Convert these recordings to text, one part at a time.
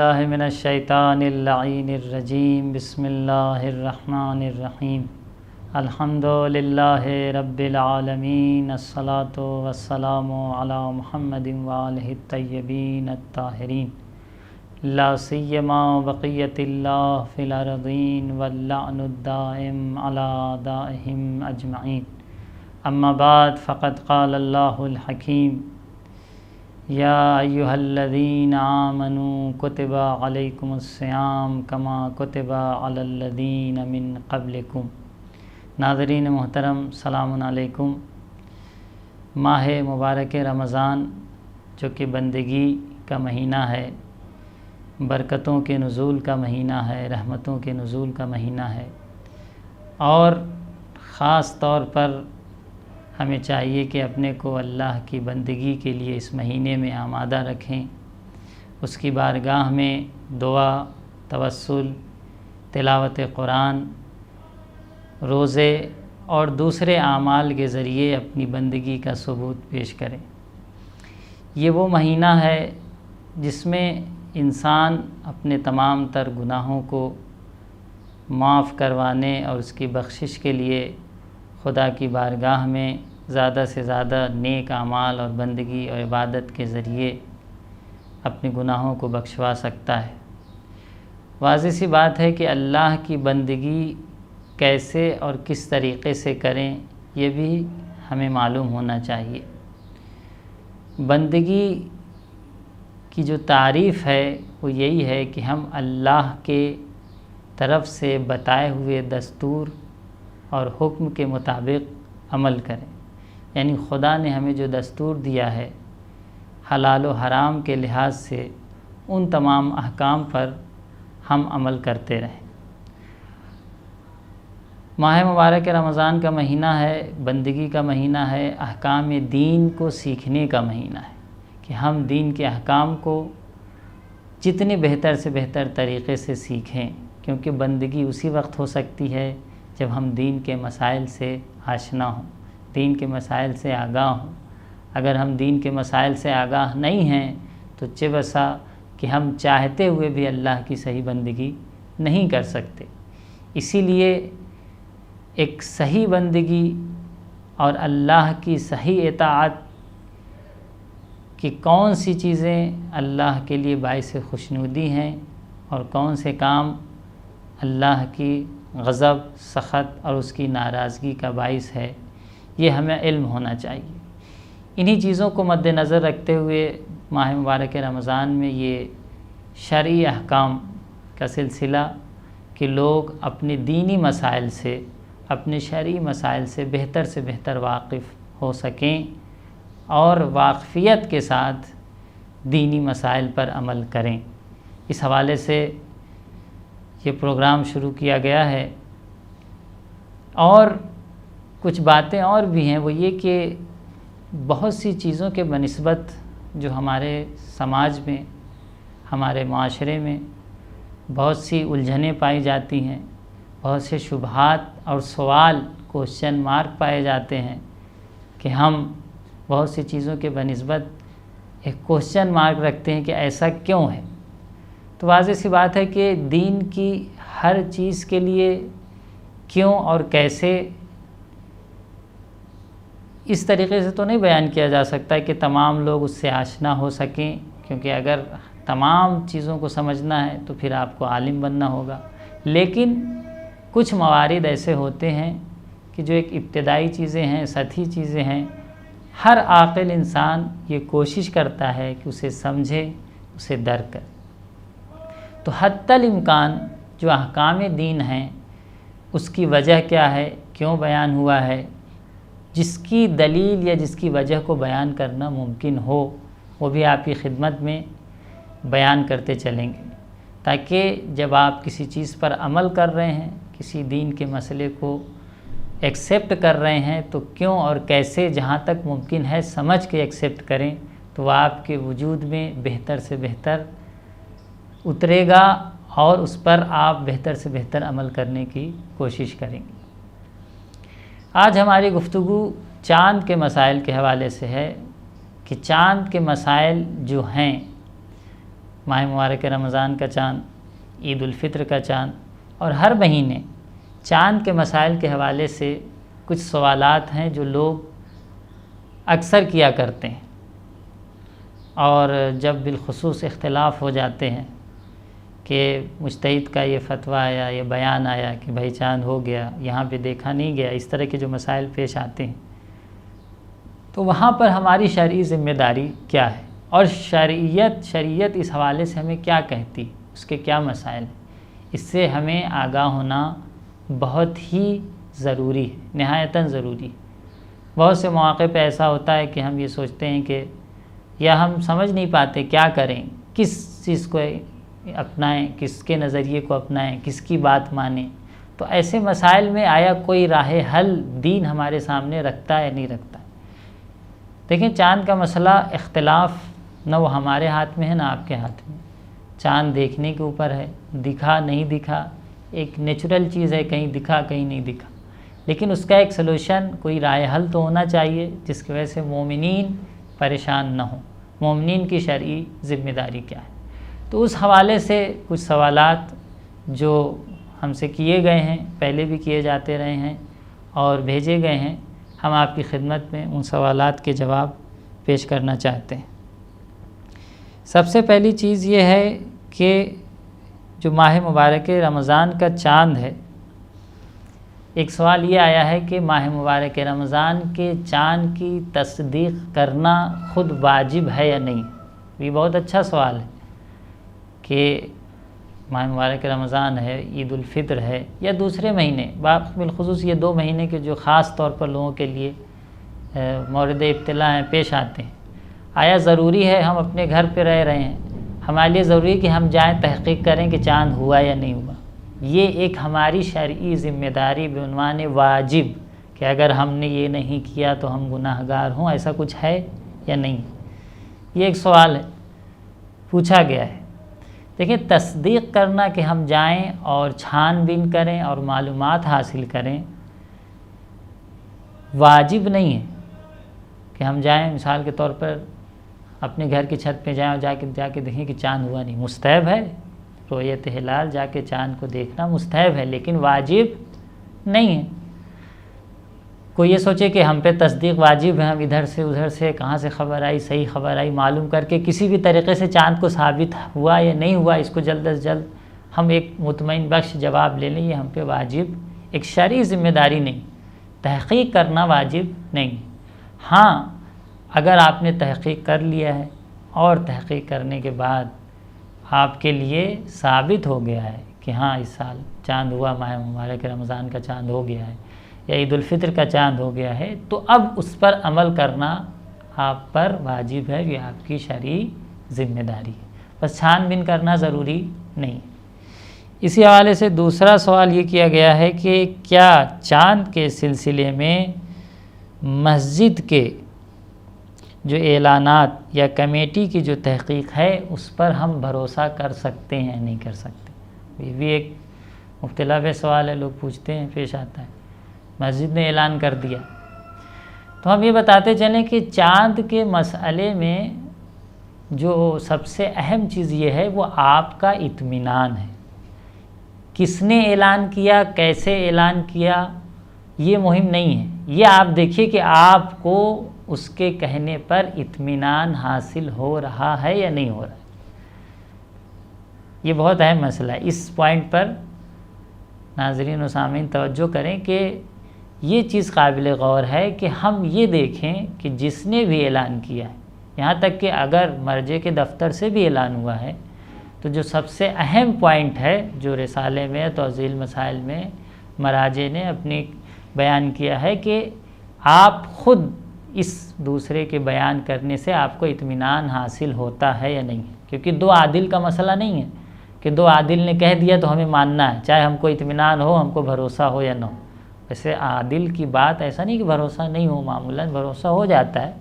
باللہ من الشیطان اللعین الرجیم بسم اللہ الرحمن الرحیم الحمد للہ رب العالمین الصلاۃ والسلام علی محمد وآلہ الطیبین الطاہرین لا سیما بقیت اللہ فی الارضین واللعن الدائم علی اعدائہم اجمعین اما بعد فقد قال اللہ الحکیم یا ایہا الذین آمنوا کتب علیکم الصیام کما کتب علی الذین من قبلکم۔ ناظرین محترم سلام علیکم۔ ماہ مبارک رمضان جو کہ بندگی کا مہینہ ہے، برکتوں کے نزول کا مہینہ ہے، رحمتوں کے نزول کا مہینہ ہے، اور خاص طور پر ہمیں چاہیے کہ اپنے کو اللہ کی بندگی کے لیے اس مہینے میں آمادہ رکھیں، اس کی بارگاہ میں دعا، توسل، تلاوت قرآن، روزے اور دوسرے اعمال کے ذریعے اپنی بندگی کا ثبوت پیش کریں۔ یہ وہ مہینہ ہے جس میں انسان اپنے تمام تر گناہوں کو معاف کروانے اور اس کی بخشش کے لیے خدا کی بارگاہ میں زیادہ سے زیادہ نیک اعمال اور بندگی اور عبادت کے ذریعے اپنے گناہوں کو بخشوا سکتا ہے۔ واضح سی بات ہے کہ اللہ کی بندگی کیسے اور کس طریقے سے کریں یہ بھی ہمیں معلوم ہونا چاہیے۔ بندگی کی جو تعریف ہے وہ یہی ہے کہ ہم اللہ کے طرف سے بتائے ہوئے دستور اور حکم کے مطابق عمل کریں، یعنی خدا نے ہمیں جو دستور دیا ہے حلال و حرام کے لحاظ سے ان تمام احکام پر ہم عمل کرتے رہیں۔ ماہ مبارک رمضان کا مہینہ ہے، بندگی کا مہینہ ہے، احکام دین کو سیکھنے کا مہینہ ہے کہ ہم دین کے احکام کو جتنے بہتر سے بہتر طریقے سے سیکھیں، کیونکہ بندگی اسی وقت ہو سکتی ہے جب ہم دین کے مسائل سے آشنا ہوں، دین کے مسائل سے آگاہ ہوں۔ اگر ہم دین کے مسائل سے آگاہ نہیں ہیں تو چہ بسا کہ ہم چاہتے ہوئے بھی اللہ کی صحیح بندگی نہیں کر سکتے۔ اسی لیے ایک صحیح بندگی اور اللہ کی صحیح اطاعت کہ کون سی چیزیں اللہ کے لیے باعث خوشنودی ہیں اور کون سے کام اللہ کی غضب، سخط اور اس کی ناراضگی کا باعث ہے، یہ ہمیں علم ہونا چاہیے۔ انہی چیزوں کو مد نظر رکھتے ہوئے ماہ مبارک رمضان میں یہ شرعی احکام کا سلسلہ کہ لوگ اپنے دینی مسائل سے، اپنے شرعی مسائل سے بہتر واقف ہو سکیں اور واقفیت کے ساتھ دینی مسائل پر عمل کریں، اس حوالے سے یہ پروگرام شروع کیا گیا ہے۔ اور کچھ باتیں اور بھی ہیں، وہ یہ کہ بہت سی چیزوں کے بنسبت جو ہمارے سماج میں، ہمارے معاشرے میں بہت سی الجھنیں پائی جاتی ہیں، بہت سے شبہات اور سوال، کوشچن مارک پائے جاتے ہیں کہ ہم بہت سی چیزوں کے بنسبت ایک کوشچن مارک رکھتے ہیں کہ ایسا کیوں ہے۔ تو واضح سی بات ہے کہ دین کی ہر چیز کے لیے کیوں اور کیسے اس طریقے سے تو نہیں بیان کیا جا سکتا کہ تمام لوگ اس سے آشنا ہو سکیں، کیونکہ اگر تمام چیزوں کو سمجھنا ہے تو پھر آپ کو عالم بننا ہوگا۔ لیکن کچھ موارد ایسے ہوتے ہیں کہ جو ایک ابتدائی چیزیں ہیں، سطحی چیزیں ہیں، ہر عاقل انسان یہ کوشش کرتا ہے کہ اسے سمجھے، اسے درک کرے۔ تو حتی الامکان جو احکام دین ہیں اس کی وجہ کیا ہے، کیوں بیان ہوا ہے، جس کی دلیل یا جس کی وجہ کو بیان کرنا ممکن ہو وہ بھی آپ کی خدمت میں بیان کرتے چلیں گے، تاکہ جب آپ کسی چیز پر عمل کر رہے ہیں، کسی دین کے مسئلے کو ایکسیپٹ کر رہے ہیں تو کیوں اور کیسے جہاں تک ممکن ہے سمجھ کے ایکسیپٹ کریں، تو وہ آپ کے وجود میں بہتر سے بہتر اترے گا اور اس پر آپ بہتر سے بہتر عمل کرنے کی کوشش کریں گے۔ آج ہماری گفتگو چاند کے مسائل کے حوالے سے ہے کہ چاند کے مسائل جو ہیں ماہ مبارک رمضان کا چاند، عید الفطر کا چاند، اور ہر مہینے چاند کے مسائل کے حوالے سے کچھ سوالات ہیں جو لوگ اکثر کیا کرتے ہیں، اور جب بالخصوص اختلاف ہو جاتے ہیں کہ مجتہد کا یہ فتویٰ آیا، یہ بیان آیا کہ بھائی چاند ہو گیا، یہاں پہ دیکھا نہیں گیا، اس طرح کے جو مسائل پیش آتے ہیں، تو وہاں پر ہماری شرعی ذمہ داری کیا ہے، اور شریعت اس حوالے سے ہمیں کیا کہتی، اس کے کیا مسائل ہیں، اس سے ہمیں آگاہ ہونا بہت ہی ضروری ہے، نہایتاً ضروری ہے۔ بہت سے مواقع پہ ایسا ہوتا ہے کہ ہم یہ سوچتے ہیں کہ یا ہم سمجھ نہیں پاتے کیا کریں، کس چیز کو اپنائیں، کس کے نظریے کو اپنائیں، کس کی بات مانیں، تو ایسے مسائل میں آیا کوئی راہ حل دین ہمارے سامنے رکھتا ہے نہیں رکھتا ہے؟ دیکھیں، چاند کا مسئلہ اختلاف نہ وہ ہمارے ہاتھ میں ہے نہ آپ کے ہاتھ میں، چاند دیکھنے کے اوپر ہے، دکھا نہیں دکھا ایک نیچرل چیز ہے، کہیں دکھا کہیں نہیں دکھا، لیکن اس کا ایک سلوشن، کوئی رائے حل تو ہونا چاہیے جس کی وجہ سے مومنین پریشان نہ ہوں۔ مومنین کی شرعی ذمہ داری کیا ہے؟ تو اس حوالے سے کچھ سوالات جو ہم سے کیے گئے ہیں، پہلے بھی کیے جاتے رہے ہیں اور بھیجے گئے ہیں، ہم آپ کی خدمت میں ان سوالات کے جواب پیش کرنا چاہتے ہیں۔ سب سے پہلی چیز یہ ہے کہ جو ماہ مبارک رمضان کا چاند ہے، ایک سوال یہ آیا ہے کہ ماہ مبارک رمضان کے چاند کی تصدیق کرنا خود واجب ہے یا نہیں؟ یہ بہت اچھا سوال ہے کہ ماہ مبارک رمضان ہے، عید الفطر ہے یا دوسرے مہینے، بالخصوص یہ 2 مہینے کے جو خاص طور پر لوگوں کے لیے مورد ابتلا ہیں، پیش آتے ہیں، آیا ضروری ہے؟ ہم اپنے گھر پہ رہ رہے ہیں، ہمارے لیے ضروری ہے کہ ہم جائیں تحقیق کریں کہ چاند ہوا یا نہیں ہوا؟ یہ ایک ہماری شرعی ذمہ داری بعنوان واجب کہ اگر ہم نے یہ نہیں کیا تو ہم گناہ گار ہوں، ایسا کچھ ہے یا نہیں؟ یہ ایک سوال ہے، پوچھا گیا ہے۔ دیکھیں، تصدیق کرنا کہ ہم جائیں اور چھان بین کریں اور معلومات حاصل کریں، واجب نہیں ہے کہ ہم جائیں مثال کے طور پر اپنے گھر کی چھت پہ جائیں اور جا کے دیکھیں کہ چاند ہوا نہیں۔ مستحب ہے، رؤیت ہلال جا کے چاند کو دیکھنا مستحب ہے، لیکن واجب نہیں ہے۔ کوئی یہ سوچے کہ ہم پہ تصدیق واجب ہے، ہم ادھر سے ادھر سے کہاں سے خبر آئی، صحیح خبر آئی، معلوم کر کے کسی بھی طریقے سے چاند کو ثابت ہوا یا نہیں ہوا، اس کو جلد از جلد ہم ایک مطمئن بخش جواب لے لیں، یہ ہم پہ واجب ایک شرعی ذمہ داری نہیں، تحقیق کرنا واجب نہیں۔ ہاں، اگر آپ نے تحقیق کر لیا ہے اور تحقیق کرنے کے بعد آپ کے لیے ثابت ہو گیا ہے کہ ہاں اس سال چاند ہوا، ماہ مبارک رمضان کا چاند ہو گیا ہے یا عید الفطر کا چاند ہو گیا ہے، تو اب اس پر عمل کرنا آپ پر واجب ہے، یہ آپ کی شرعی ذمہ داری ہے، بس چھان بین کرنا ضروری نہیں۔ اسی حوالے سے دوسرا سوال یہ کیا گیا ہے کہ کیا چاند کے سلسلے میں مسجد کے جو اعلانات یا کمیٹی کی جو تحقیق ہے اس پر ہم بھروسہ کر سکتے ہیں یا نہیں کر سکتے؟ یہ بھی ایک مختلف سوال ہے، لوگ پوچھتے ہیں، پیش آتا ہے۔ مسجد نے اعلان کر دیا تو ہم یہ بتاتے چلیں کہ چاند کے مسئلے میں جو سب سے اہم چیز یہ ہے وہ آپ کا اطمینان ہے۔ کس نے اعلان کیا، کیسے اعلان کیا، یہ مہم نہیں ہے، یہ آپ دیکھیے کہ آپ کو اس کے کہنے پر اطمینان حاصل ہو رہا ہے یا نہیں ہو رہا ہے۔ یہ بہت اہم مسئلہ ہے، اس پوائنٹ پر ناظرین و سامعین توجہ کریں کہ یہ چیز قابل غور ہے کہ ہم یہ دیکھیں کہ جس نے بھی اعلان کیا ہے، یہاں تک کہ اگر مرجع کے دفتر سے بھی اعلان ہوا ہے، تو جو سب سے اہم پوائنٹ ہے جو رسالے میں توضیح المسائل میں مراجع نے اپنی بیان کیا ہے کہ آپ خود اس دوسرے کے بیان کرنے سے آپ کو اطمینان حاصل ہوتا ہے یا نہیں، کیونکہ 2 عادل کا مسئلہ نہیں ہے کہ 2 عادل نے کہہ دیا تو ہمیں ماننا ہے، چاہے ہم کو اطمینان ہو، ہم کو بھروسہ ہو یا نہ ہو۔ ویسے عادل کی بات ایسا نہیں کہ بھروسہ نہیں ہو، معمولاً بھروسہ ہو جاتا ہے،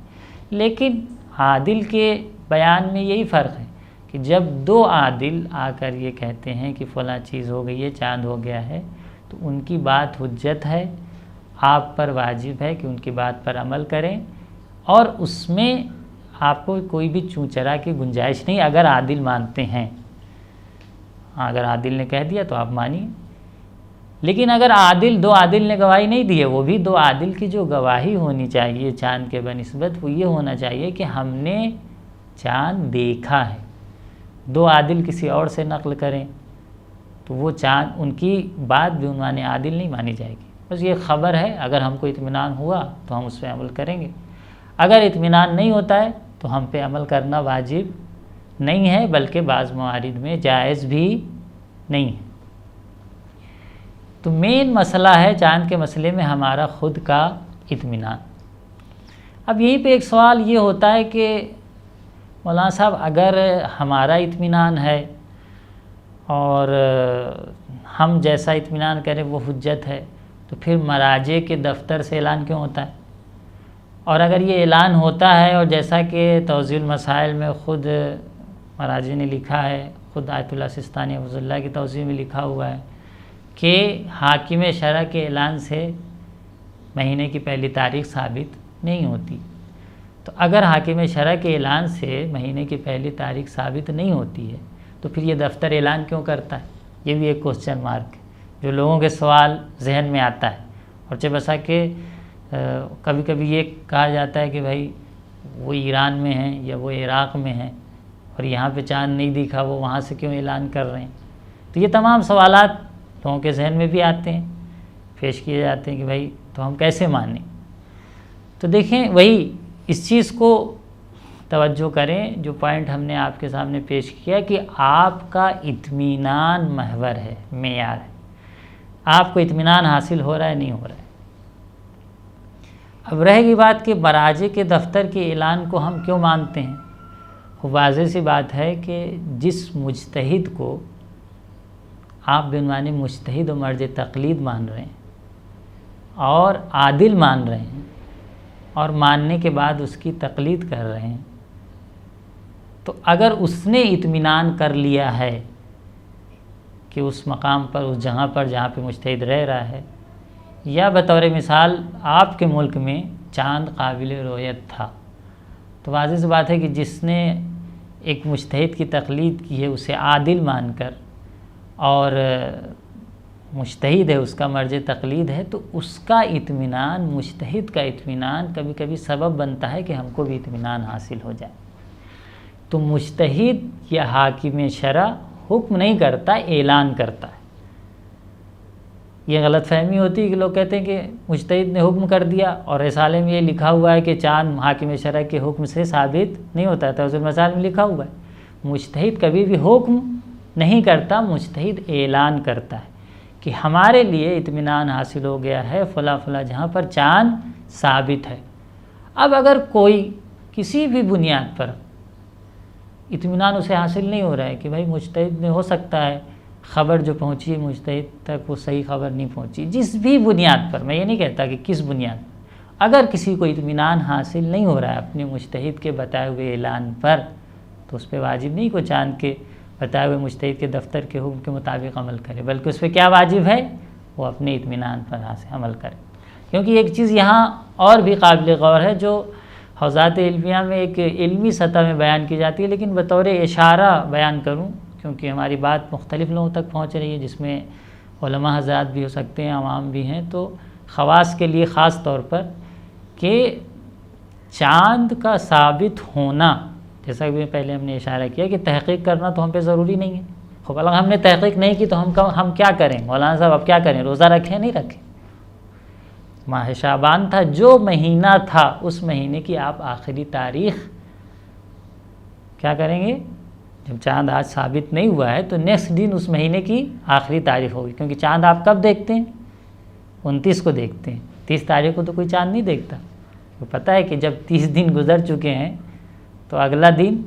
لیکن عادل کے بیان میں یہی فرق ہے کہ جب 2 عادل آ کر یہ کہتے ہیں کہ فلاں چیز ہو گئی ہے، چاند ہو گیا ہے، تو ان کی بات حجت ہے، آپ پر واجب ہے کہ ان کی بات پر عمل کریں، اور اس میں آپ کو کوئی بھی چونچرا کی گنجائش نہیں اگر عادل مانتے ہیں. اگر عادل نے کہہ دیا تو آپ مانیے. لیکن اگر دو عادل نے گواہی نہیں دی ہے، وہ بھی دو عادل کی جو گواہی ہونی چاہیے چاند کے بنسبت وہ یہ ہونا چاہیے کہ ہم نے چاند دیکھا ہے. دو عادل کسی اور سے نقل کریں تو وہ چاند ان کی بات بھی عنوان عادل نہیں مانی جائے گی. بس یہ خبر ہے، اگر ہم کو اطمینان ہوا تو ہم اس پہ عمل کریں گے. اگر اطمینان نہیں ہوتا ہے تو ہم پہ عمل کرنا واجب نہیں ہے، بلکہ بعض موارد میں جائز بھی نہیں ہے. تو مین مسئلہ ہے چاند کے مسئلے میں ہمارا خود کا اطمینان. اب یہیں پہ ایک سوال یہ ہوتا ہے کہ مولانا صاحب اگر ہمارا اطمینان ہے اور ہم جیسا اطمینان کریں وہ حجت ہے تو پھر مراجع کے دفتر سے اعلان کیوں ہوتا ہے؟ اور اگر یہ اعلان ہوتا ہے اور جیسا کہ توضیح المسائل میں خود مراجع نے لکھا ہے، خود آیت اللہ سستانی حفظہ اللہ کی توضیح میں لکھا ہوا ہے کہ حاکم شرع کے اعلان سے مہینے کی پہلی تاریخ ثابت نہیں ہوتی. تو اگر حاکم شرع کے اعلان سے مہینے کی پہلی تاریخ ثابت نہیں ہوتی ہے تو پھر یہ دفتر اعلان کیوں کرتا ہے؟ یہ بھی ایک کوسچن مارک ہے جو لوگوں کے سوال ذہن میں آتا ہے. اور چہ بسا کہ کبھی کبھی یہ کہا جاتا ہے کہ بھائی وہ ایران میں ہیں یا وہ عراق میں ہیں اور یہاں پہ چاند نہیں دکھا، وہ وہاں سے کیوں اعلان کر رہے ہیں؟ تو یہ تمام سوالات لوگوں کے ذہن میں بھی آتے ہیں، پیش کیے جاتے ہیں کہ بھائی تو ہم کیسے مانیں. تو دیکھیں وہی اس چیز کو توجہ کریں جو پوائنٹ ہم نے آپ کے سامنے پیش کیا کہ آپ کا اطمینان محور ہے، معیار ہے. آپ کو اطمینان حاصل ہو رہا ہے نہیں ہو رہا ہے. اب رہ گئی بات کہ مراجع کے دفتر کے اعلان کو ہم کیوں مانتے ہیں. واضح سی بات ہے کہ جس مجتہد کو آپ بعنوان مجتہد و مرجع تقلید مان رہے ہیں اور عادل مان رہے ہیں اور ماننے کے بعد اس کی تقلید کر رہے ہیں، تو اگر اس نے اطمینان کر لیا ہے کہ اس مقام پر، اس جگہ پر جہاں پہ مجتہد رہ رہا ہے، یا بطور مثال آپ کے ملک میں چاند قابل رؤیت تھا، تو واضح سی بات ہے کہ جس نے ایک مجتہد کی تقلید کی ہے اسے عادل مان کر اور مجتہد ہے، اس کا مرجع تقلید ہے، تو اس کا اطمینان، مجتہد کا اطمینان کبھی کبھی سبب بنتا ہے کہ ہم کو بھی اطمینان حاصل ہو جائے. تو مجتہد یا حاکم شرع حکم نہیں کرتا، اعلان کرتا ہے. یہ غلط فہمی ہوتی ہے کہ لوگ کہتے ہیں کہ مجتہد نے حکم کر دیا، اور رسالے میں یہ لکھا ہوا ہے کہ چاند حاکم شرع کے حکم سے ثابت نہیں ہوتا ہے. توضیح المسائل میں لکھا ہوا ہے مجتہد کبھی بھی حکم نہیں کرتا، مجتہد اعلان کرتا ہے کہ ہمارے لیے اطمینان حاصل ہو گیا ہے فلاں فلاں جہاں پر چاند ثابت ہے. اب اگر کوئی کسی بھی بنیاد پر اطمینان اسے حاصل نہیں ہو رہا ہے کہ بھائی مجتہد نے، ہو سکتا ہے خبر جو پہنچی ہے مجتہد تک وہ صحیح خبر نہیں پہنچی، جس بھی بنیاد پر، میں یہ نہیں کہتا کہ کس بنیاد پر، اگر کسی کو اطمینان حاصل نہیں ہو رہا ہے اپنے مجتہد کے بتائے ہوئے اعلان پر، تو اس پہ واجب نہیں کہ چاند کے بتائے ہوئے مجتہد کے دفتر کے حکم کے مطابق عمل کرے، بلکہ اس پہ کیا واجب ہے؟ وہ اپنے اطمینان پر عمل کرے. کیونکہ ایک چیز یہاں اور بھی قابل غور ہے جو حوزات علمیہ میں ایک علمی سطح میں بیان کی جاتی ہے، لیکن بطور اشارہ بیان کروں کیونکہ ہماری بات مختلف لوگوں تک پہنچ رہی ہے، جس میں علماء حضرات بھی ہو سکتے ہیں، عوام بھی ہیں، تو خواص کے لیے خاص طور پر کہ چاند کا ثابت ہونا، جیسا کہ پہلے ہم نے اشارہ کیا کہ تحقیق کرنا تو ہم پہ ضروری نہیں ہے. خب اگر ہم نے تحقیق نہیں کی تو ہم کیا کریں؟ مولانا صاحب اب کیا کریں؟ روزہ رکھیں نہیں رکھیں؟ ماہ شعبان تھا، جو مہینہ تھا اس مہینے کی آپ آخری تاریخ کیا کریں گے؟ جب چاند آج ثابت نہیں ہوا ہے تو نیکسٹ دن اس مہینے کی آخری تاریخ ہوگی، کیونکہ چاند آپ کب دیکھتے ہیں؟ 29 کو دیکھتے ہیں. 30 تاریخ کو تو کوئی چاند نہیں دیکھتا. تو پتہ ہے کہ جب 30 دن گزر چکے ہیں تو اگلا دن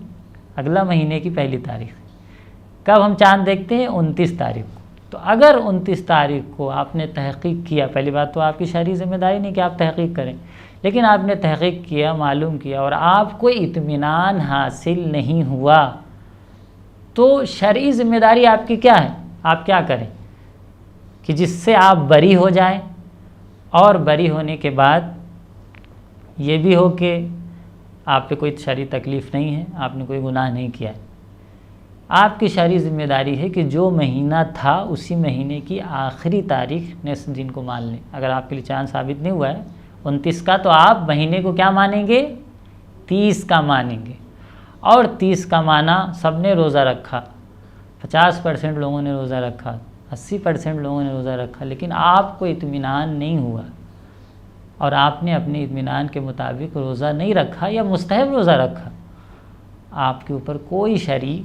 اگلا مہینے کی پہلی تاریخ. کب ہم چاند دیکھتے ہیں؟ 29 تاریخ کو. تو اگر 29 تاریخ کو آپ نے تحقیق کیا، پہلی بات تو آپ کی شرعی ذمہ داری نہیں کہ آپ تحقیق کریں، لیکن آپ نے تحقیق کیا، معلوم کیا، اور آپ کو اطمینان حاصل نہیں ہوا، تو شرعی ذمہ داری آپ کی کیا ہے؟ آپ کیا کریں کہ جس سے آپ بری ہو جائیں، اور بری ہونے کے بعد یہ بھی ہو کہ آپ پہ کوئی شرعی تکلیف نہیں ہے، آپ نے کوئی گناہ نہیں کیا ہے، آپ کی شرعی ذمہ داری ہے کہ جو مہینہ تھا اسی مہینے کی آخری تاریخ نصف دن کو مان لیں۔ اگر آپ کے لیے چاند ثابت نہیں ہوا ہے 29 کا، تو آپ مہینے کو کیا مانیں گے؟ 30 کا مانیں گے۔ اور 30 کا مانا سب نے روزہ رکھا، 50% لوگوں نے روزہ رکھا، 80% لوگوں نے روزہ رکھا، لیکن آپ کو اطمینان نہیں ہوا اور آپ نے اپنے اطمینان کے مطابق روزہ نہیں رکھا یا مستحب روزہ رکھا، آپ کے اوپر کوئی شرعی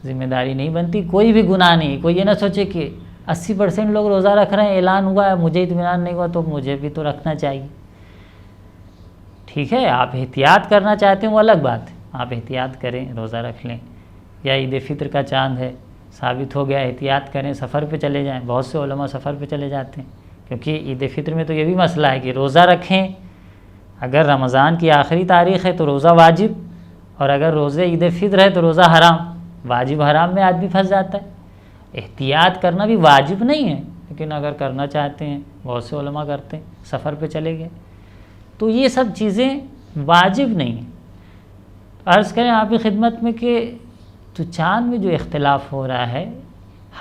ذمہ داری نہیں بنتی، کوئی بھی گناہ نہیں۔ کوئی یہ نہ سوچے کہ 80% لوگ روزہ رکھ رہے ہیں، اعلان ہوا ہے، مجھے اطمینان نہیں ہوا تو مجھے بھی تو رکھنا چاہیے۔ ٹھیک ہے، آپ احتیاط کرنا چاہتے ہیں وہ الگ بات ہے، آپ احتیاط کریں، روزہ رکھ لیں۔ یا عید فطر کا چاند ہے، ثابت ہو گیا، احتیاط کریں، سفر پہ چلے جائیں۔ بہت سے علماء سفر پہ چلے جاتے ہیں، کیونکہ عید فطر میں تو یہ بھی مسئلہ ہے کہ روزہ رکھیں۔ اگر رمضان کی آخری تاریخ ہے تو روزہ واجب، اور اگر روزے عید فطر ہے تو روزہ حرام۔ واجب حرام میں آدمی پھنس جاتا ہے۔ احتیاط کرنا بھی واجب نہیں ہے، لیکن اگر کرنا چاہتے ہیں، بہت سے علماء کرتے ہیں، سفر پہ چلے گئے، تو یہ سب چیزیں واجب نہیں ہیں۔ عرض کریں آپ کی خدمت میں کہ تو چاند میں جو اختلاف ہو رہا ہے،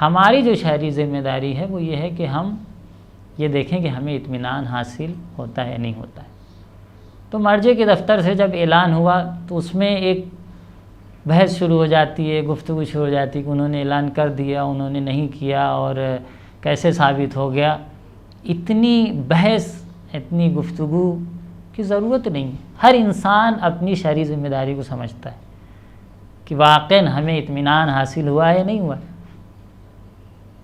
ہماری جو شرعی ذمہ داری ہے وہ یہ ہے کہ ہم یہ دیکھیں کہ ہمیں اطمینان حاصل ہوتا ہے نہیں ہوتا ہے۔ تو مرجع کے دفتر سے جب اعلان ہوا تو اس میں ایک بحث شروع ہو جاتی ہے، گفتگو شروع ہو جاتی ہے کہ انہوں نے اعلان کر دیا، انہوں نے نہیں کیا، اور کیسے ثابت ہو گیا۔ اتنی بحث، اتنی گفتگو کی ضرورت نہیں ہے۔ ہر انسان اپنی شرعی ذمہ داری کو سمجھتا ہے کہ واقعاً ہمیں اطمینان حاصل ہوا ہے یا نہیں ہوا ہے۔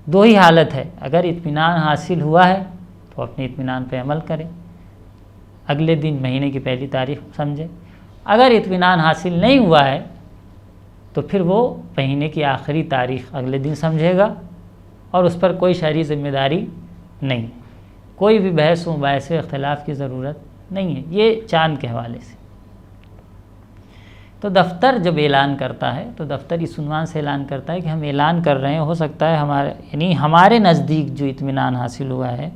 دو ہی حالت ہے، اگر اطمینان حاصل ہوا ہے تو اپنے اطمینان پہ عمل کریں، اگلے دن مہینے کی پہلی تاریخ سمجھیں۔ اگر اطمینان حاصل نہیں ہوا ہے تو پھر وہ مہینے کی آخری تاریخ اگلے دن سمجھے گا، اور اس پر کوئی شرعی ذمہ داری نہیں، کوئی بھی بحث و مباحثے اختلاف کی ضرورت نہیں ہے۔ یہ چاند کے حوالے سے تو دفتر جب اعلان کرتا ہے تو دفتر اس عنوان سے اعلان کرتا ہے کہ ہم اعلان کر رہے ہیں، ہو سکتا ہے ہمارے نزدیک جو اطمینان حاصل ہوا ہے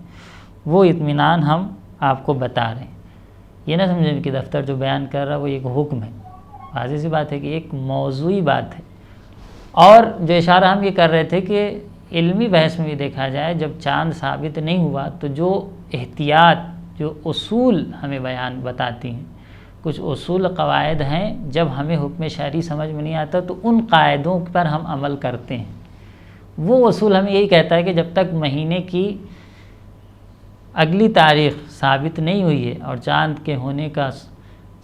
وہ اطمینان ہم آپ کو بتا رہے ہیں۔ یہ نہ سمجھیں کہ دفتر جو بیان کر رہا ہے وہ ایک حکم ہے، واضح سی بات ہے کہ ایک موضوعی بات ہے۔ اور جو اشارہ ہم یہ کر رہے تھے کہ علمی بحث میں بھی دیکھا جائے، جب چاند ثابت نہیں ہوا تو جو احتیاط، جو اصول ہمیں بتاتی ہیں، کچھ اصول قواعد ہیں، جب ہمیں حکم شرعی سمجھ میں نہیں آتا تو ان قاعدوں پر ہم عمل کرتے ہیں۔ وہ اصول ہمیں یہی کہتا ہے کہ جب تک مہینے کی اگلی تاریخ ثابت نہیں ہوئی ہے اور چاند کے ہونے کا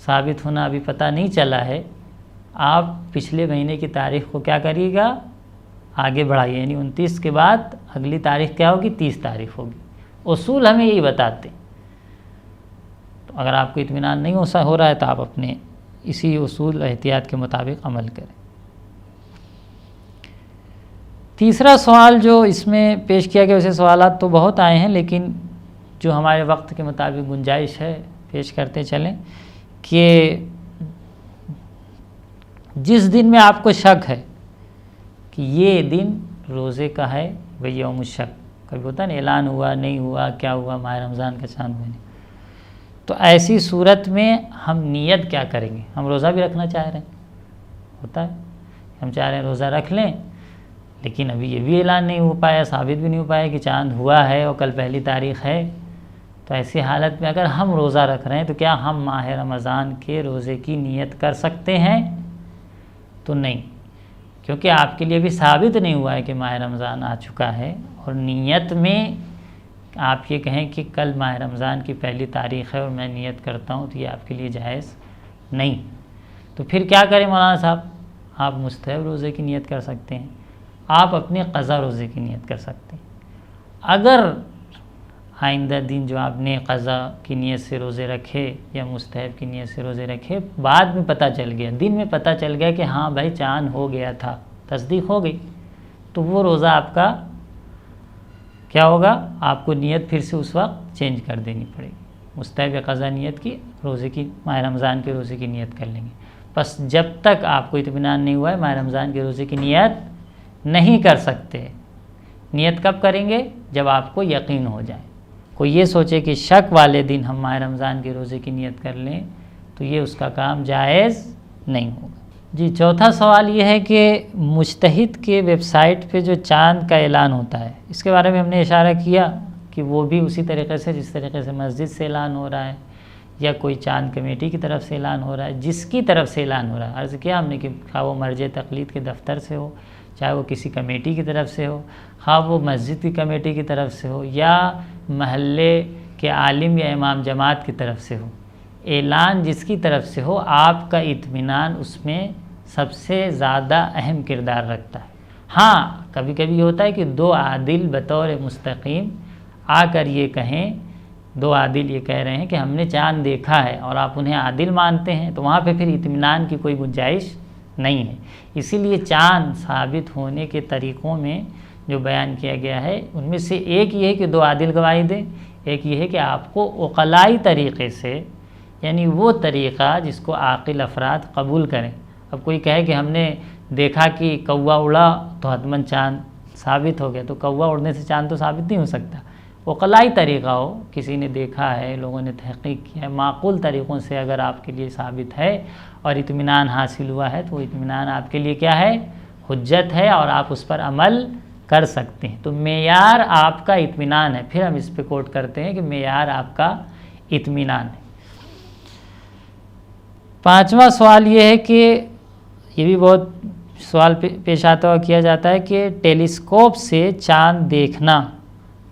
ثابت ہونا ابھی پتہ نہیں چلا ہے، آپ پچھلے مہینے کی تاریخ کو کیا کریے گا؟ آگے بڑھائیے، یعنی 29 کے بعد اگلی تاریخ کیا ہوگی؟ 30 تاریخ ہوگی۔ اصول ہمیں یہی بتاتے ہیں۔ تو اگر آپ کو اطمینان نہیں ہو رہا ہے تو آپ اپنے اسی اصول احتیاط کے مطابق عمل کریں۔ تیسرا سوال جو اس میں پیش کیا گیا، ویسے سوالات تو بہت آئے ہیں لیکن جو ہمارے وقت کے مطابق گنجائش ہے پیش کرتے چلیں، کہ جس دن میں آپ کو شک ہے کہ یہ دن روزے کا ہے، وہ یوم الشک، کبھی ہوتا ہے نا اعلان ہوا نہیں ہوا، کیا ہوا، ماہ رمضان کا چاند ہونے، تو ایسی صورت میں ہم نیت کیا کریں گے؟ ہم روزہ بھی رکھنا چاہ رہے ہیں، ہوتا ہے ہم چاہ رہے ہیں روزہ رکھ لیں، لیکن ابھی یہ بھی اعلان نہیں ہو پایا، ثابت بھی نہیں ہو پایا کہ چاند ہوا ہے اور کل پہلی تاریخ ہے۔ تو ایسی حالت میں اگر ہم روزہ رکھ رہے ہیں تو کیا ہم ماہ رمضان کے روزے کی نیت کر سکتے ہیں؟ تو نہیں، کیونکہ آپ کے لیے بھی ثابت نہیں ہوا ہے کہ ماہ رمضان آ چکا ہے، اور نیت میں آپ یہ کہیں کہ کل ماہ رمضان کی پہلی تاریخ ہے اور میں نیت کرتا ہوں، تو یہ آپ کے لیے جائز نہیں۔ تو پھر کیا کریں مولانا صاحب؟ آپ مستحب روزے کی نیت کر سکتے ہیں، آپ اپنے قضا روزے کی نیت کر سکتے ہیں۔ اگر آئندہ دن جو آپ نے قضا کی نیت سے روزے رکھے یا مستحب کی نیت سے روزے رکھے، بعد میں پتہ چل گیا، دن میں پتہ چل گیا کہ ہاں بھائی چاند ہو گیا تھا، تصدیق ہو گئی، تو وہ روزہ آپ کا کیا ہوگا؟ آپ کو نیت پھر سے اس وقت چینج کر دینی پڑے گی، مستحب یا قضا نیت کی، روزے کی، ماہ رمضان کے روزے کی نیت کر لیں گے۔ بس جب تک آپ کو اطمینان نہیں ہوا ہے، ماہ رمضان کے روزے کی نیت نہیں کر سکتے۔ نیت کب کریں گے؟ جب آپ کو یقین ہو جائے۔ کوئی یہ سوچے کہ شک والے دن ہم ماہ رمضان کے روزے کی نیت کر لیں تو یہ اس کا کام جائز نہیں ہوگا۔ جی چوتھا سوال یہ ہے کہ مجتہد کے ویب سائٹ پہ جو چاند کا اعلان ہوتا ہے، اس کے بارے میں ہم نے اشارہ کیا کہ وہ بھی اسی طریقے سے جس طریقے سے مسجد سے اعلان ہو رہا ہے یا کوئی چاند کمیٹی کی طرف سے اعلان ہو رہا ہے، جس کی طرف سے اعلان ہو رہا ہے، عرض کیا ہم نے کہ خواہ وہ مرجع تقلید کے دفتر سے ہو، چاہے وہ کسی کمیٹی کی طرف سے ہو، خواہ وہ مسجد کی کمیٹی کی طرف سے ہو یا محلے کے عالم یا امام جماعت کی طرف سے ہو، اعلان جس کی طرف سے ہو، آپ کا اطمینان اس میں سب سے زیادہ اہم کردار رکھتا ہے۔ ہاں کبھی کبھی ہوتا ہے کہ دو عادل بطور مستقیم آ کر یہ کہیں، دو عادل یہ کہہ رہے ہیں کہ ہم نے چاند دیکھا ہے اور آپ انہیں عادل مانتے ہیں، تو وہاں پہ پھر اطمینان کی کوئی گنجائش نہیں ہے۔ اسی لیے چاند ثابت ہونے کے طریقوں میں جو بیان کیا گیا ہے ان میں سے ایک یہ ہے کہ دو عادل گواہی دیں، ایک یہ ہے کہ آپ کو عقلائی طریقے سے، یعنی وہ طریقہ جس کو عاقل افراد قبول کریں۔ اب کوئی کہے کہ ہم نے دیکھا کہ کوا اڑا تو حتماً چاند ثابت ہو گیا، تو کوا اڑنے سے چاند تو ثابت نہیں ہو سکتا۔ عقلائی طریقہ ہو، کسی نے دیکھا ہے، لوگوں نے تحقیق کیا ہے، معقول طریقوں سے اگر آپ کے لیے ثابت ہے اور اطمینان حاصل ہوا ہے تو وہ اطمینان آپ کے لیے کیا ہے؟ حجت ہے اور آپ اس پر عمل کر سکتے ہیں۔ تو معیار آپ کا اطمینان ہے، پھر ہم اس پہ کوٹ کرتے ہیں کہ معیار آپ کا اطمینان ہے۔ پانچواں سوال یہ ہے کہ یہ بھی بہت سوال پیش آتا ہوا کیا جاتا ہے کہ ٹیلیسکوپ سے چاند دیکھنا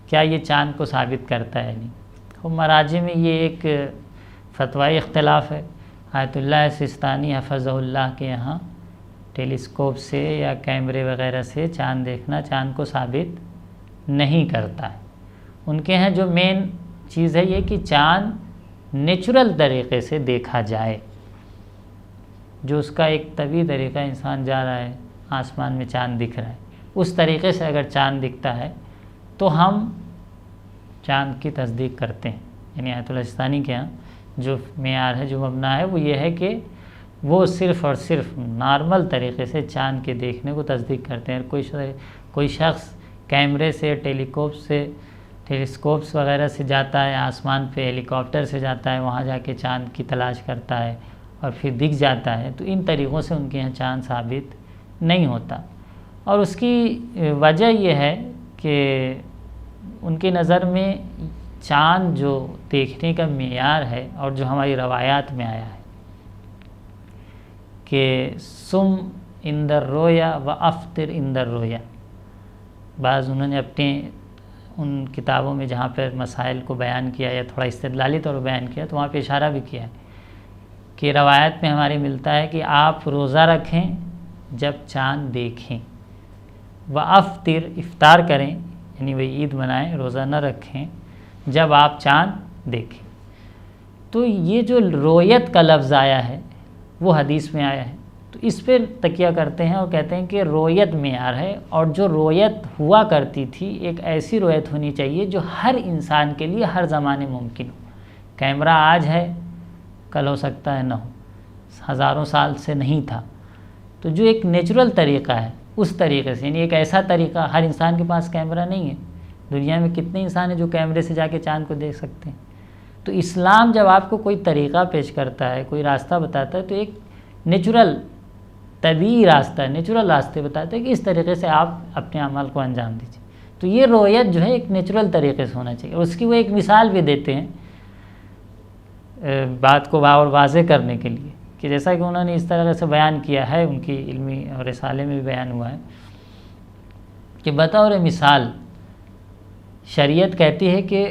کیا یہ چاند کو ثابت کرتا ہے؟ نہیں، خب مراجع میں یہ ایک فتوائی اختلاف ہے۔ آیت اللہ سستانی حفظہ اللہ کے یہاں ٹیلیسکوپ سے یا کیمرے وغیرہ سے چاند دیکھنا چاند کو ثابت نہیں کرتا ہے۔ ان کے ہیں جو مین چیز ہے یہ کہ چاند نیچرل طریقے سے دیکھا جائے، جو اس کا ایک طبعی طریقہ، انسان جا رہا ہے آسمان میں چاند دکھ رہا ہے، اس طریقے سے اگر چاند دکھتا ہے تو ہم چاند کی تصدیق کرتے ہیں۔ یعنی آیت اللہ سستانی کے یہاں جو معیار ہے، جو مبنا ہے، وہ یہ ہے کہ وہ صرف اور صرف نارمل طریقے سے چاند کے دیکھنے کو تصدیق کرتے ہیں۔ کوئی شخص کیمرے سے، ٹیلیسکوپس وغیرہ سے جاتا ہے آسمان پہ، ہیلی کاپٹر سے جاتا ہے، وہاں جا کے چاند کی تلاش کرتا ہے اور پھر دکھ جاتا ہے، تو ان طریقوں سے ان کے یہاں چاند ثابت نہیں ہوتا۔ اور اس کی وجہ یہ ہے کہ ان کی نظر میں چاند جو دیکھنے کا معیار ہے اور جو ہماری روایات میں آیا ہے کہ سم اندر رویا و افطر اندر رویا، بعض انہوں نے اپنے ان کتابوں میں جہاں پر مسائل کو بیان کیا یا تھوڑا استدلالی طور پر بیان کیا تو وہاں پہ اشارہ بھی کیا ہے کہ روایت میں ہمارے ملتا ہے کہ آپ روزہ رکھیں جب چاند دیکھیں، و افطر افطار کریں، یعنی وہی عید منائیں، روزہ نہ رکھیں جب آپ چاند دیکھیں۔ تو یہ جو رویت کا لفظ آیا ہے وہ حدیث میں آیا ہے، تو اس پہ تکیہ کرتے ہیں اور کہتے ہیں کہ رویت معیار ہے، اور جو رویت ہوا کرتی تھی ایک ایسی رویت ہونی چاہیے جو ہر انسان کے لیے ہر زمانے ممکن ہو۔ کیمرہ آج ہے، کل ہو سکتا ہے نہ ہو، ہزاروں سال سے نہیں تھا، تو جو ایک نیچرل طریقہ ہے اس طریقے سے، یعنی ایک ایسا طریقہ، ہر انسان کے پاس کیمرہ نہیں ہے، دنیا میں کتنے انسان ہیں جو کیمرے سے جا کے چاند کو دیکھ سکتے ہیں۔ تو اسلام جب آپ کو کوئی طریقہ پیش کرتا ہے، کوئی راستہ بتاتا ہے، تو ایک نیچرل طبعی راستہ، نیچرل راستے بتاتا ہے کہ اس طریقے سے آپ اپنے عمل کو انجام دیجیے۔ تو یہ رویت جو ہے ایک نیچرل طریقے سے ہونا چاہیے، اور اس کی وہ ایک مثال بھی دیتے ہیں بات کو اور واضح کرنے کے لیے، کہ جیسا کہ انہوں نے اس طرح سے بیان کیا ہے، ان کی علمی اور رسالے میں بھی بیان ہوا ہے کہ بطور مثال شریعت کہتی ہے کہ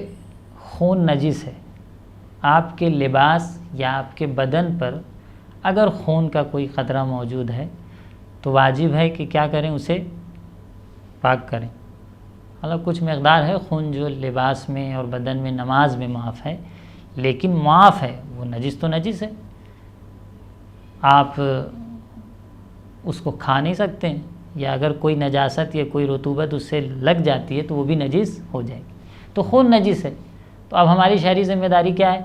خون نجس ہے، آپ کے لباس یا آپ کے بدن پر اگر خون کا کوئی قطرہ موجود ہے تو واجب ہے کہ کیا کریں، اسے پاک کریں۔ مطلب کچھ مقدار ہے خون جو لباس میں اور بدن میں نماز میں معاف ہے، لیکن معاف ہے، وہ نجس تو نجس ہے، آپ اس کو کھا نہیں سکتے ہیں، یا اگر کوئی نجاست یا کوئی رطوبت اس سے لگ جاتی ہے تو وہ بھی نجس ہو جائے گی۔ تو خون نجس ہے، تو اب ہماری شرعی ذمہ داری کیا ہے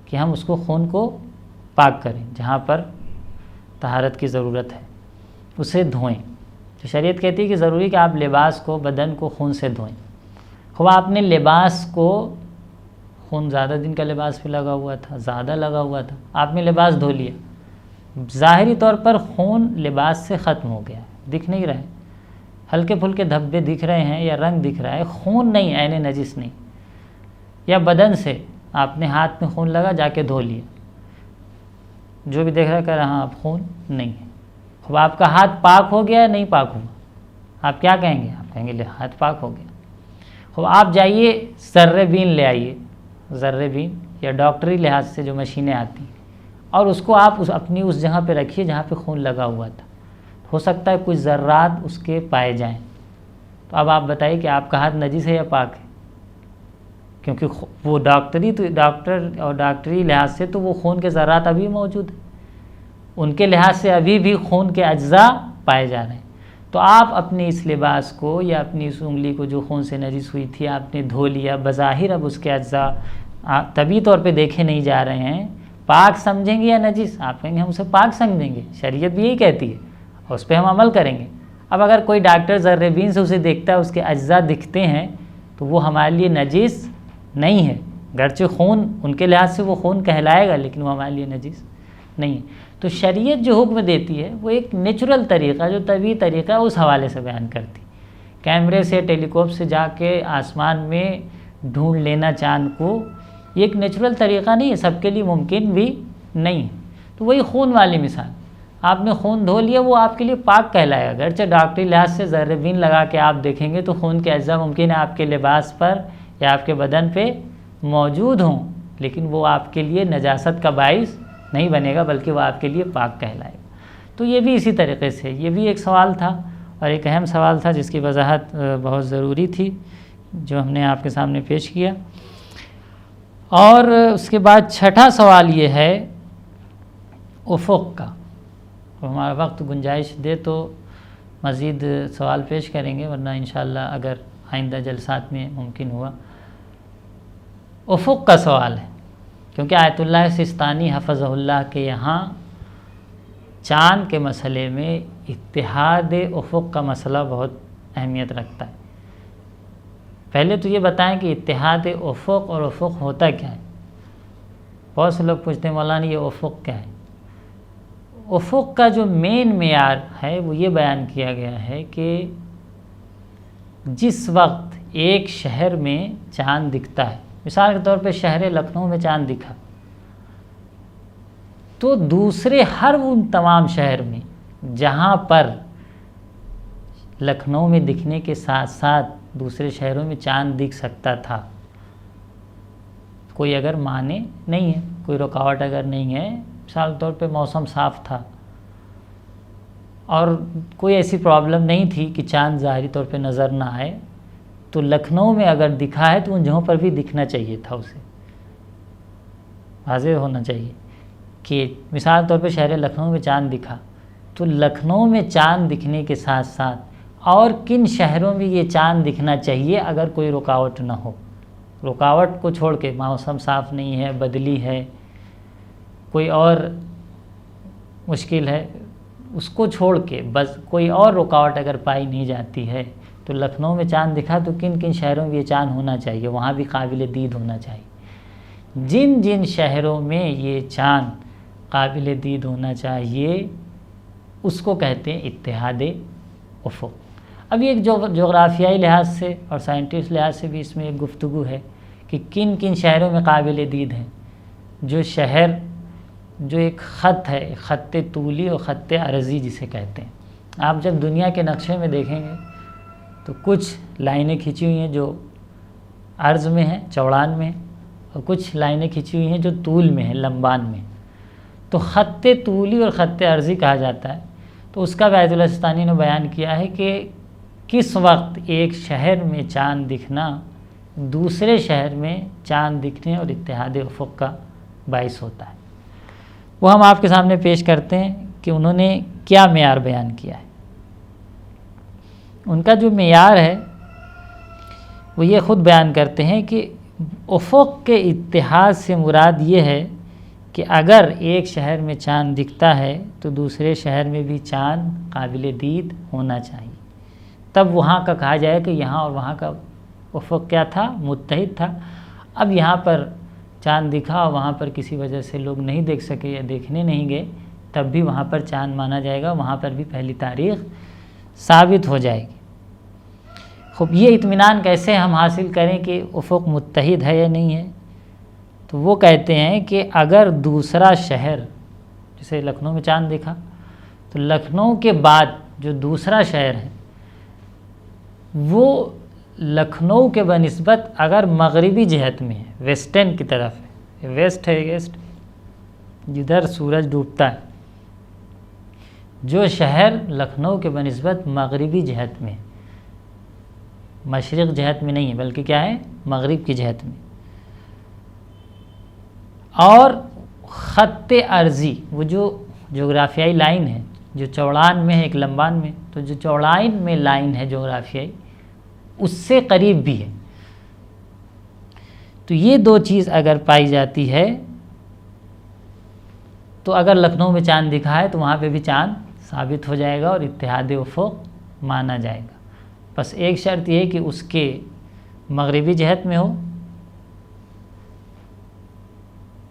کہ ہم اس کو خون کو پاک کریں، جہاں پر طہارت کی ضرورت ہے اسے دھوئیں۔ تو شریعت کہتی ہے کہ ضروری کہ آپ لباس کو، بدن کو خون سے دھوئیں۔ خب آپ نے لباس کو خون زیادہ دن کا لباس پہ لگا ہوا تھا، زیادہ لگا ہوا تھا، آپ نے لباس دھو لیا، ظاہری طور پر خون لباس سے ختم ہو گیا، دکھ نہیں رہا ہے، ہلکے پھلکے دھبے دکھ رہے ہیں یا رنگ دکھ رہا ہے، خون نہیں، عین نجس نہیں. یا بدن سے آپ نے ہاتھ میں خون لگا، جا کے دھو لیا، جو بھی دیکھ رہا ہے کہہ رہا ہاں اب خون نہیں ہے. اب آپ کا ہاتھ پاک ہو گیا یا نہیں پاک ہوا؟ آپ کیا کہیں گے؟ آپ کہیں گے ہاتھ پاک ہو گیا. اب آپ جائیے ذرے بین لے آئیے، ذرے بین یا ڈاکٹری لحاظ سے جو مشینیں آتی ہیں، اور اس کو آپ اپنی اس جگہ پہ رکھیے جہاں پہ خون لگا ہوا تھا. ہو سکتا ہے کچھ ذرات اس کے پائے جائیں. تو اب آپ بتائیے کہ آپ کا ہاتھ نجس ہے یا پاک ہے؟ کیونکہ وہ ڈاکٹر اور ڈاکٹری لحاظ سے تو وہ خون کے ذرات ابھی موجود ہیں، ان کے لحاظ سے ابھی بھی خون کے اجزاء پائے جا رہے ہیں. تو آپ اپنے اس لباس کو یا اپنی اس انگلی کو جو خون سے نجس ہوئی تھی آپ نے دھو لیا، بظاہر اب اس کے اجزاء طبی طور پہ دیکھے نہیں جا رہے ہیں، پاک سمجھیں گے یا نجس؟ آپ کہیں گے ہم اسے پاک سمجھیں گے، شریعت بھی یہی کہتی ہے اور اس پہ ہم عمل کریں گے. اب اگر کوئی ڈاکٹر ذرے بین سے اسے دیکھتا ہے، اس کے اجزاء دکھتے ہیں، تو وہ ہمارے لیے نجس نہیں ہے، گرچہ خون ان کے لحاظ سے وہ خون کہلائے گا، لیکن وہ ہمارے لیے نجس نہیں ہے. تو شریعت جو حکم دیتی ہے وہ ایک نیچرل طریقہ، جو طبعی طریقہ ہے، اس حوالے سے بیان کرتی. کیمرے سے، ٹیلیسکوپ سے جا کے آسمان میں ڈھونڈ لینا چاند کو، یہ ایک نیچرل طریقہ نہیں ہے، سب کے لیے ممکن بھی نہیں ہے. تو وہی خون والی مثال، آپ نے خون دھو لیا، وہ آپ کے لیے پاک کہلائے گا، گرچہ ڈاکٹری لحاظ سے ذرے بین لگا کے آپ دیکھیں گے تو خون کے اجزاء ممکن ہے آپ کے لباس پر یا آپ کے بدن پہ موجود ہوں، لیکن وہ آپ کے لیے نجاست کا باعث نہیں بنے گا، بلکہ وہ آپ کے لیے پاک کہلائے گا. تو یہ بھی اسی طریقے سے، یہ بھی ایک سوال تھا اور ایک اہم سوال تھا جس کی وضاحت بہت ضروری تھی، جو ہم نے آپ کے سامنے پیش کیا. اور اس کے بعد چھٹا سوال یہ ہے افق کا. ہمارا وقت گنجائش دے تو مزید سوال پیش کریں گے، ورنہ انشاءاللہ اگر آئندہ جلسات میں ممکن ہوا. افق کا سوال ہے، کیونکہ آیت اللہ سستانی حفظہ اللہ کے یہاں چاند کے مسئلے میں اتحاد افق کا مسئلہ بہت اہمیت رکھتا ہے. پہلے تو یہ بتائیں کہ اتحاد افق اور افق ہوتا کیا ہے. بہت سے لوگ پوچھتے ہیں مولانا یہ افق کیا ہے. افق کا جو مین معیار ہے وہ یہ بیان کیا گیا ہے کہ جس وقت ایک شہر میں چاند دکھتا ہے، مثال کے طور پہ شہر لکھنؤ میں چاند دکھا، تو دوسرے ہر ان تمام شہر میں جہاں پر لکھنؤ میں دکھنے کے ساتھ ساتھ دوسرے شہروں میں چاند دکھ سکتا تھا، کوئی اگر مانے نہیں ہے، کوئی رکاوٹ اگر نہیں ہے، مثال کے طور پہ موسم صاف تھا اور کوئی ایسی پرابلم نہیں تھی کہ چاند ظاہری طور پہ نظر نہ آئے، تو لکھنؤ میں اگر دکھا ہے تو ان جگہوں پر بھی دکھنا چاہیے تھا، اسے واضح ہونا چاہیے کہ مثال کے طور پہ شہر لکھنؤ میں چاند دکھا، تو لکھنؤ میں چاند دکھنے کے ساتھ ساتھ اور کن شہروں میں یہ چاند دکھنا چاہیے اگر کوئی رکاوٹ نہ ہو. رکاوٹ کو چھوڑ کے، موسم صاف نہیں ہے، بدلی ہے، کوئی اور مشکل ہے، اس کو چھوڑ کے بس کوئی اور رکاوٹ اگر پائی نہیں جاتی ہے، تو لکھنؤ میں چاند دکھا تو کن کن شہروں میں یہ چاند ہونا چاہیے، وہاں بھی قابل دید ہونا چاہیے. جن جن شہروں میں یہ چاند قابل دید ہونا چاہیے اس کو کہتے ہیں اتحاد افق. اب یہ ایک جغرافیائی لحاظ سے اور سائنٹسٹ لحاظ سے بھی اس میں ایک گفتگو ہے کہ کن کن شہروں میں قابل دید ہیں. جو شہر جو ایک خط ہے، خط طولی اور خط عرضی جسے کہتے ہیں، آپ جب دنیا کے نقشے میں دیکھیں گے تو کچھ لائنیں کھینچی ہوئی ہیں جو عرض میں ہیں، چوڑان میں، اور کچھ لائنیں کھینچی ہوئی ہیں جو طول میں ہیں، لمبان میں. تو خط طولی اور خط عرضی کہا جاتا ہے. تو اس کا آیت اللہ سستانی نے بیان کیا ہے کہ کس وقت ایک شہر میں چاند دکھنا دوسرے شہر میں چاند دکھنے اور اتحاد افق کا باعث ہوتا ہے. وہ ہم آپ کے سامنے پیش کرتے ہیں کہ انہوں نے کیا معیار بیان کیا ہے. ان کا جو معیار ہے وہ یہ خود بیان کرتے ہیں کہ افق کے اتحاد سے مراد یہ ہے کہ اگر ایک شہر میں چاند دکھتا ہے تو دوسرے شہر میں بھی چاند قابل دید ہونا چاہیے، تب وہاں کا کہا جائے کہ یہاں اور وہاں کا افق کیا تھا، متحد تھا. اب یہاں پر چاند دکھا اور وہاں پر کسی وجہ سے لوگ نہیں دیکھ سکے یا دیکھنے نہیں گئے، تب بھی وہاں پر چاند مانا جائے گا، وہاں پر بھی پہلی تاریخ ثابت ہو جائے گی۔ خوب یہ اطمینان کیسے ہم حاصل کریں کہ افق متحد ہے یا نہیں ہے؟ تو وہ کہتے ہیں کہ اگر دوسرا شہر، جیسے لکھنؤ میں چاند دکھا، تو لکھنؤ کے بعد جو دوسرا شہر ہے وہ لکھنؤ کے بنسبت اگر مغربی جہت میں ہے، ویسٹرن کی طرف ہے، ویسٹ ہے، ویسٹ جدھر سورج ڈوبتا ہے، جو شہر لکھنؤ کے بنسبت مغربی جہت میں، مشرق جہت میں نہیں ہے بلکہ کیا ہے، مغرب کی جہت میں، اور خط عرضی، وہ جو جغرافیائی لائن ہے جو چوڑان میں ہے ایک لمبان میں، تو جو چوڑائن میں لائن ہے جغرافیائی اس سے قریب بھی ہے، تو یہ دو چیز اگر پائی جاتی ہے تو اگر لکھنؤ میں چاند دکھا ہے تو وہاں پہ بھی چاند ثابت ہو جائے گا اور اتحاد افق مانا جائے گا۔ بس ایک شرط یہ کہ اس کے مغربی جہت میں ہو۔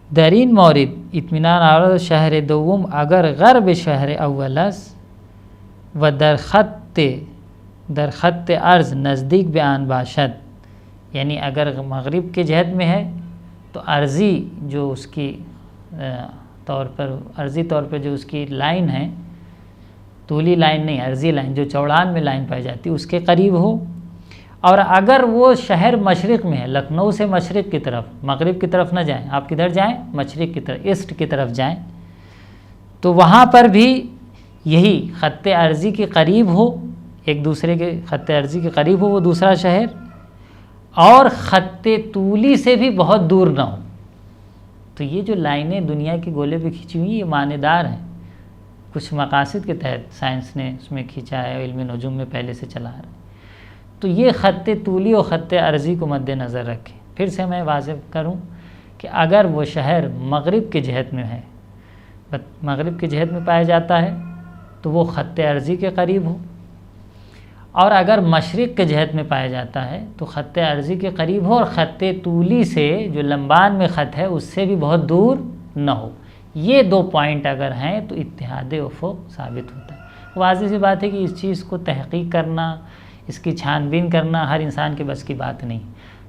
درین مورد اطمینان آورد شهر دوم اگر غرب شهر اول است و در خط عرض نزدیک به آن باشد، یعنی اگر مغرب کے جہت میں ہے تو عرضی جو اس کی عرضی طور پر جو اس کی لائن ہے، طولی لائن نہیں، عرضی لائن جو چوڑان میں لائن پائی جاتی ہے اس کے قریب ہو، اور اگر وہ شہر مشرق میں ہے، لکھنؤ سے مشرق کی طرف، مغرب کی طرف نہ جائیں، آپ کدھر جائیں، مشرق کی طرف، ایسٹ کی طرف جائیں، تو وہاں پر بھی یہی خط عرضی کے قریب ہو، ایک دوسرے کے خط عرضی کے قریب ہو وہ دوسرا شہر، اور خط طولی سے بھی بہت دور نہ ہو۔ تو یہ جو لائنیں دنیا کے گولے پہ کھینچی ہوئی یہ معنی دار ہیں، کچھ مقاصد کے تحت سائنس نے اس میں کھینچا ہے، علم نجوم میں پہلے سے چلا رہا ہے۔ تو یہ خط طولی اور خط عرضی کو مد نظر رکھیں۔ پھر سے میں واضح کروں کہ اگر وہ شہر مغرب کے جہت میں ہے، مغرب کے جہت میں پایا جاتا ہے تو وہ خط عرضی کے قریب ہو، اور اگر مشرق کے جہت میں پایا جاتا ہے تو خط عرضی کے قریب ہو اور خط طولی سے جو لمبان میں خط ہے اس سے بھی بہت دور نہ ہو۔ یہ دو پوائنٹ اگر ہیں تو اتحاد افق ثابت ہوتا ہے۔ واضح سی بات ہے کہ اس چیز کو تحقیق کرنا، اس کی چھان بین کرنا ہر انسان کے بس کی بات نہیں،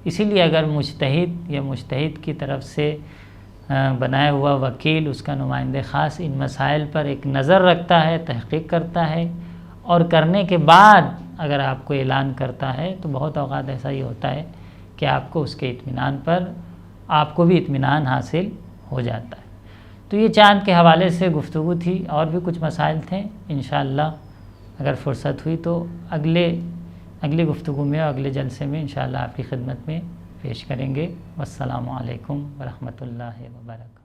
اسی لیے اگر مجتہد یا مجتہد کی طرف سے بنایا ہوا وکیل، اس کا نمائندہ خاص ان مسائل پر ایک نظر رکھتا ہے، تحقیق کرتا ہے، اور کرنے کے بعد اگر آپ کو اعلان کرتا ہے تو بہت اوقات ایسا ہی ہوتا ہے کہ آپ کو اس کے اطمینان پر آپ کو بھی اطمینان حاصل ہو جاتا ہے۔ تو یہ چاند کے حوالے سے گفتگو تھی، اور بھی کچھ مسائل تھے، انشاءاللہ اگر فرصت ہوئی تو اگلی گفتگو میں اور اگلے جلسے میں انشاءاللہ آپ کی خدمت میں پیش کریں گے۔ والسلام علیکم ورحمۃ اللہ وبرکاتہ۔